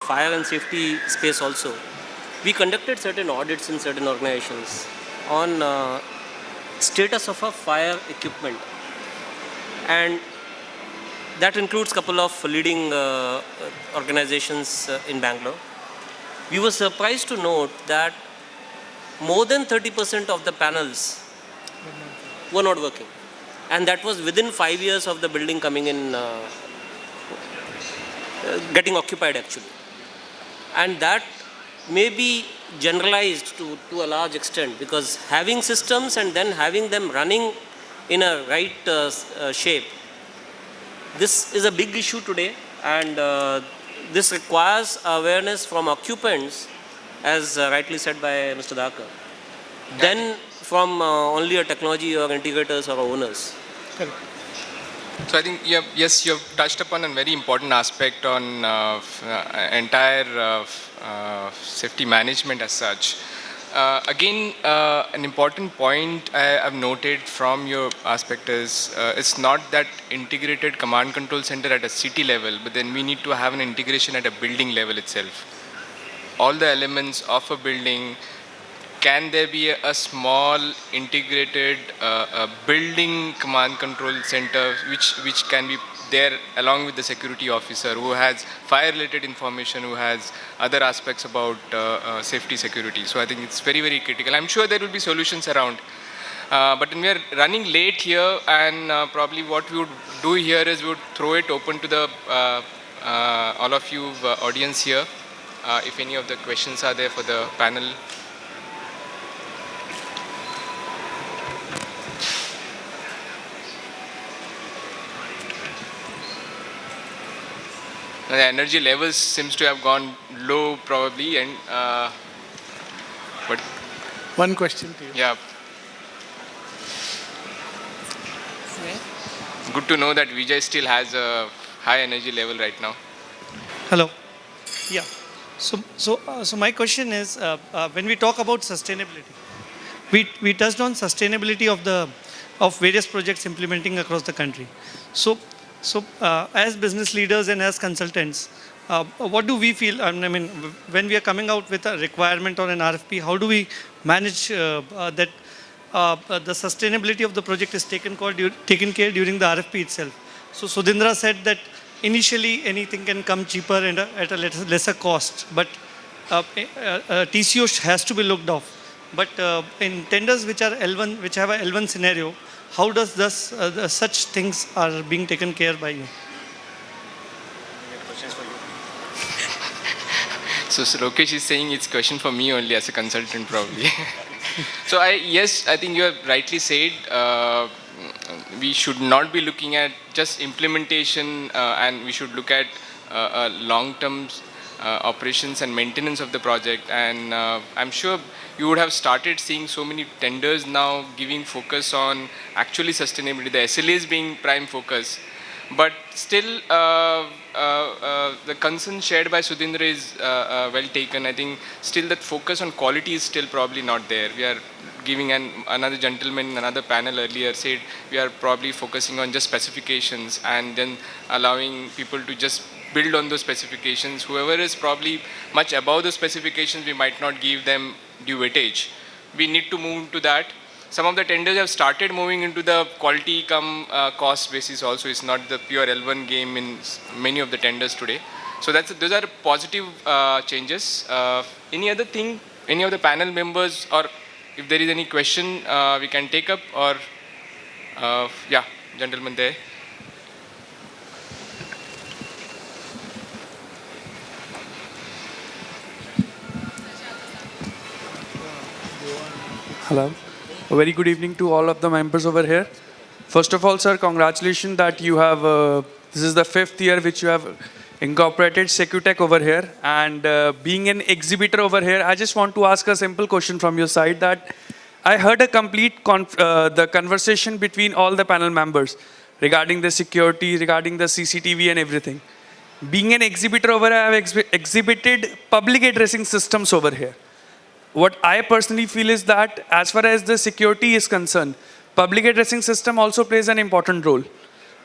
fire and safety space also, we conducted certain audits in certain organizations on status of a fire equipment, and that includes a couple of leading organizations in Bangalore. We were surprised to note that more than 30% of the panels were not working, and that was within 5 years of the building coming in, getting occupied actually. And that may be generalized to a large extent, because having systems and then having them running in a right shape, this is a big issue today, and this requires awareness from occupants, as rightly said by Mr. Dhaka, then from only a technology or integrators or owners. Correct. So I think yes, you have touched upon a very important aspect on entire safety management as such. Again, an important point I have noted from your aspect is it's not that integrated command control center at a city level, but then we need to have an integration at a building level itself. All the elements of a building, can there be a small integrated building command control center which can be there along with the security officer who has fire related information, who has other aspects about safety security. So I think it's very, very critical. I'm sure there will be solutions around. But when we are running late here, and probably what we would do here is we would throw it open to the all of you audience here. If any of the questions are there for the panel. The energy levels seems to have gone low probably, and but One question to you. yeah, good to know that Vijay still has a high energy level right now. Hello. Yeah. So my question is, when we talk about sustainability, we touched on sustainability of various projects implementing across the country. So as business leaders and as consultants, what do we feel? I mean, when we are coming out with a requirement or an RFP, how do we manage that the sustainability of the project is taken care during the RFP itself? So Sudhindra said that initially anything can come cheaper and at a lesser cost, but TCO has to be looked off. But in tenders which have a L1 scenario, how does such things are being taken care by you? So Lokesh is saying it's question for me only as a consultant probably. So yes, I think you have rightly said, we should not be looking at just implementation and we should look at long-term operations and maintenance of the project. And I'm sure you would have started seeing so many tenders now giving focus on actually sustainability, the SLAs being prime focus. But still, the concern shared by Sudhindra is well taken. I think still that focus on quality is still probably not there. We are giving another gentleman, another panel earlier said we are probably focusing on just specifications and then allowing people to just build on those specifications. Whoever is probably much above the specifications, we might not give them due weightage. We need to move to that. Some of the tenders have started moving into the quality come cost basis also. It's not the pure L1 game in many of the tenders today. So those are positive changes. Any other thing, any of the panel members, or if there is any question we can take up, or yeah, gentleman there. Hello. A very good evening to all of the members over here. First of all, sir, congratulations that you have, this is the 5th year which you have incorporated Secutech over here. And being an exhibitor over here, I just want to ask a simple question from your side that I heard a complete the conversation between all the panel members regarding the security, regarding the CCTV and everything. Being an exhibitor over here, I have exhibited public addressing systems over here. What I personally feel is that as far as the security is concerned, public addressing system also plays an important role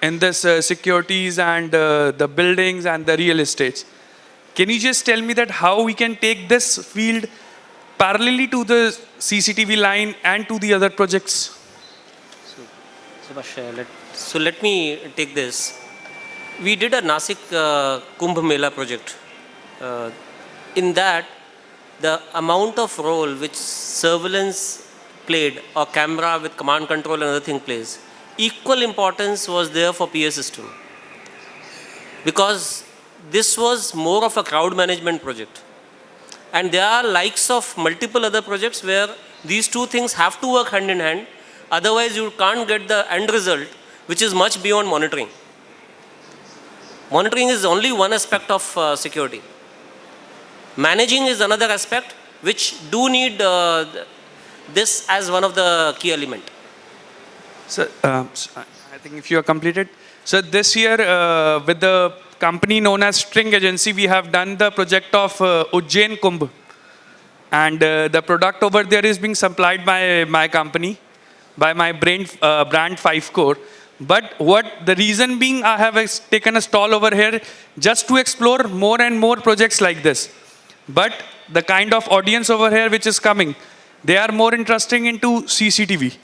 in this securities and the buildings and the real estates. Can you just tell me that how we can take this field parallelly to the CCTV line and to the other projects? Subhash, let me take this. We did a Nasik Kumbh Mela project. In that, the amount of role which surveillance played, or camera with command control and other thing plays, equal importance was there for PA system. Because this was more of a crowd management project. And there are likes of multiple other projects where these two things have to work hand in hand. Otherwise, you can't get the end result, which is much beyond monitoring. Monitoring is only one aspect of security. Managing is another aspect, which do need this as one of the key element. So, I think if you are completed. So this year, with the company known as String Agency, we have done the project of Ujjain Kumbh. And the product over there is being supplied by my company, by my brand 5-Core. But the reason being, I have taken a stall over here just to explore more and more projects like this. But the kind of audience over here which is coming, they are more interested into CCTV.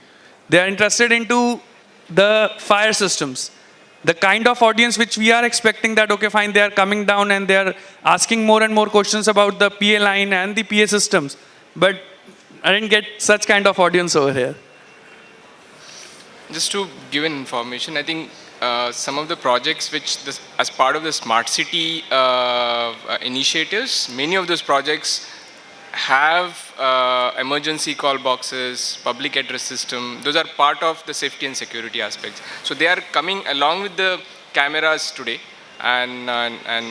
They are interested into the fire systems. The kind of audience which we are expecting that, okay, fine, they are coming down and they are asking more and more questions about the PA line and the PA systems. But I didn't get such kind of audience over here. Just to give an information, I think some of the projects which, as part of the smart city initiatives, many of those projects have emergency call boxes, public address system. Those are part of the safety and security aspects. So they are coming along with the cameras today. And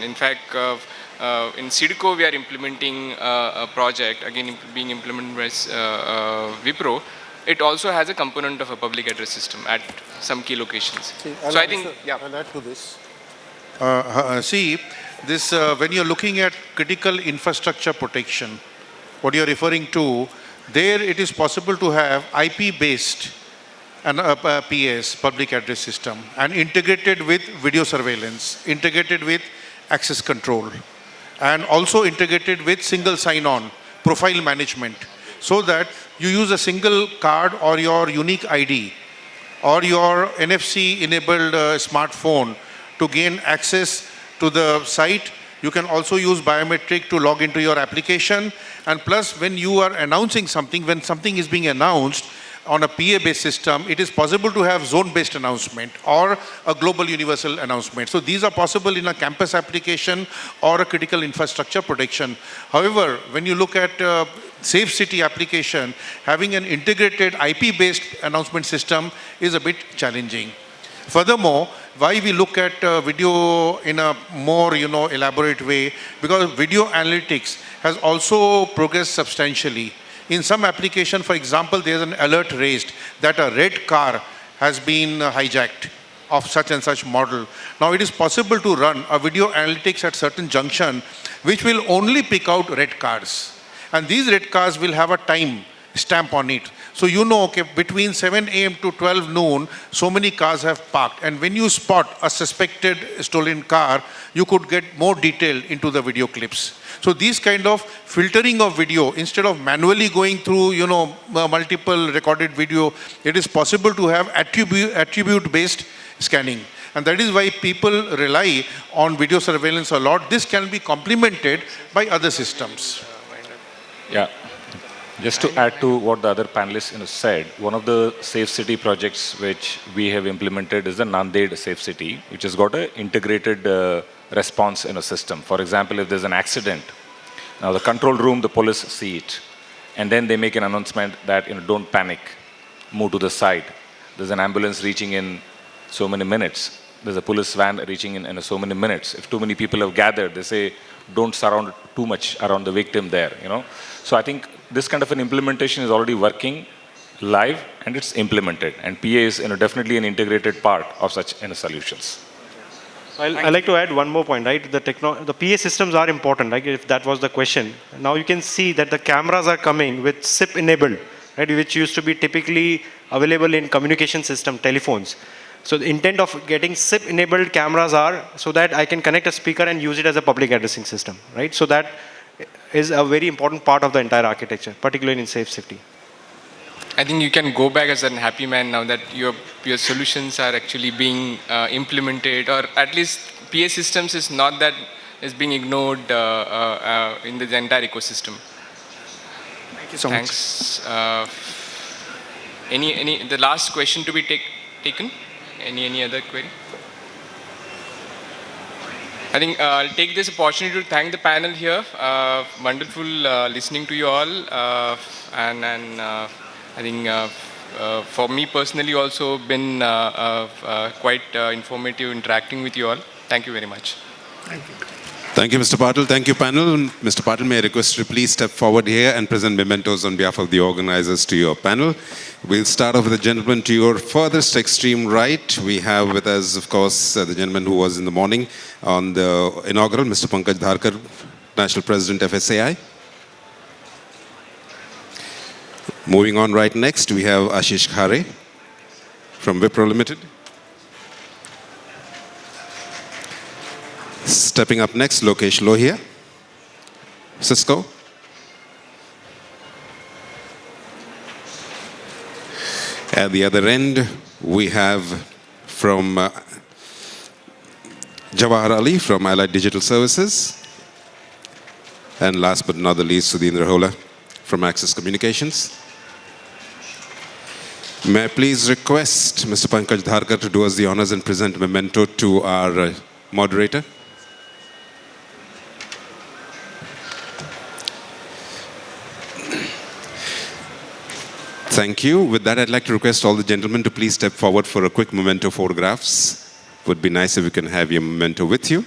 in fact, in CIDCO, we are implementing a project, again being implemented by Wipro. It also has a component of a public address system at some key locations. So I think, yeah. I'll add to this. See, this when you're looking at critical infrastructure protection, what you're referring to, there it is possible to have IP-based and PS, public address system, and integrated with video surveillance, integrated with access control, and also integrated with single sign-on, profile management, so that you use a single card or your unique ID or your NFC-enabled smartphone to gain access to the site. You can also use biometric to log into your application. And plus, when you are announcing something, when something is being announced on a PA-based system, it is possible to have zone-based announcement or a global universal announcement. So these are possible in a campus application or a critical infrastructure protection. However, when you look at safe city application, having an integrated IP-based announcement system is a bit challenging. Furthermore, why we look at video in a more elaborate way, because video analytics has also progressed substantially. In some application, for example, there is an alert raised that a red car has been hijacked of such and such model. Now it is possible to run a video analytics at certain junction which will only pick out red cars. And these red cars will have a time stamp on it. So okay, between 7 a.m. to 12 noon, so many cars have parked. And when you spot a suspected stolen car, you could get more detail into the video clips. So these kind of filtering of video, instead of manually going through, multiple recorded video, it is possible to have attribute-based scanning. And that is why people rely on video surveillance a lot. This can be complemented by other systems. Yeah. Just to add to what the other panelists said, one of the safe city projects which we have implemented is the Nanded Safe City, which has got an integrated response in a system. For example, if there's an accident, now the control room, the police see it, and then they make an announcement that don't panic, move to the side. There's an ambulance reaching in so many minutes. There's a police van reaching in so many minutes. If too many people have gathered, they say don't surround too much around the victim there. So I think this kind of an implementation is already working live and it's implemented. And PA is definitely an integrated part of such solutions. I'd like to add one more point, right? The PA systems are important, like if that was the question. Now you can see that the cameras are coming with SIP enabled, right? Which used to be typically available in communication system, telephones. So the intent of getting SIP-enabled cameras are so that I can connect a speaker and use it as a public addressing system, right? So that is a very important part of the entire architecture, particularly in safe safety. I think you can go back as a happy man now that your solutions are actually being implemented, or at least PA systems is not that is being ignored in the entire ecosystem. Thank you so much. Thanks. The last question to be taken? Any other query? I think I'll take this opportunity to thank the panel here. Wonderful listening to you all, and I think for me personally also been quite informative interacting with you all. Thank you very much. Thank you, Mr. Patil. Thank you, panel. Mr. Patil, may I request you to please step forward here and present mementos on behalf of the organizers to your panel. We'll start off with the gentleman to your furthest extreme right. We have with us, of course, the gentleman who was in the morning on the inaugural, Mr. Pankaj Dharkar, National President of FSAI. Moving on right next, we have Ashish Khare from Wipro Limited. Stepping up next, Lokesh Lohia, Cisco. At the other end, we have from Jawahar Ali from Allied Digital Services. And last but not the least, Sudhindra Hola from Axis Communications. May I please request Mr. Pankaj Dharkar to do us the honors and present a memento to our moderator. Thank you. With that, I'd like to request all the gentlemen to please step forward for a quick memento photographs. Would be nice if we can have your memento with you.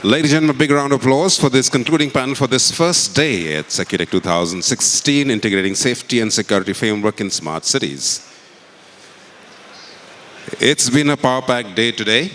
Ladies and gentlemen, a big round of applause for this concluding panel for this first day at Secutech 2016, integrating safety and security framework in smart cities. It's been a power-packed day today.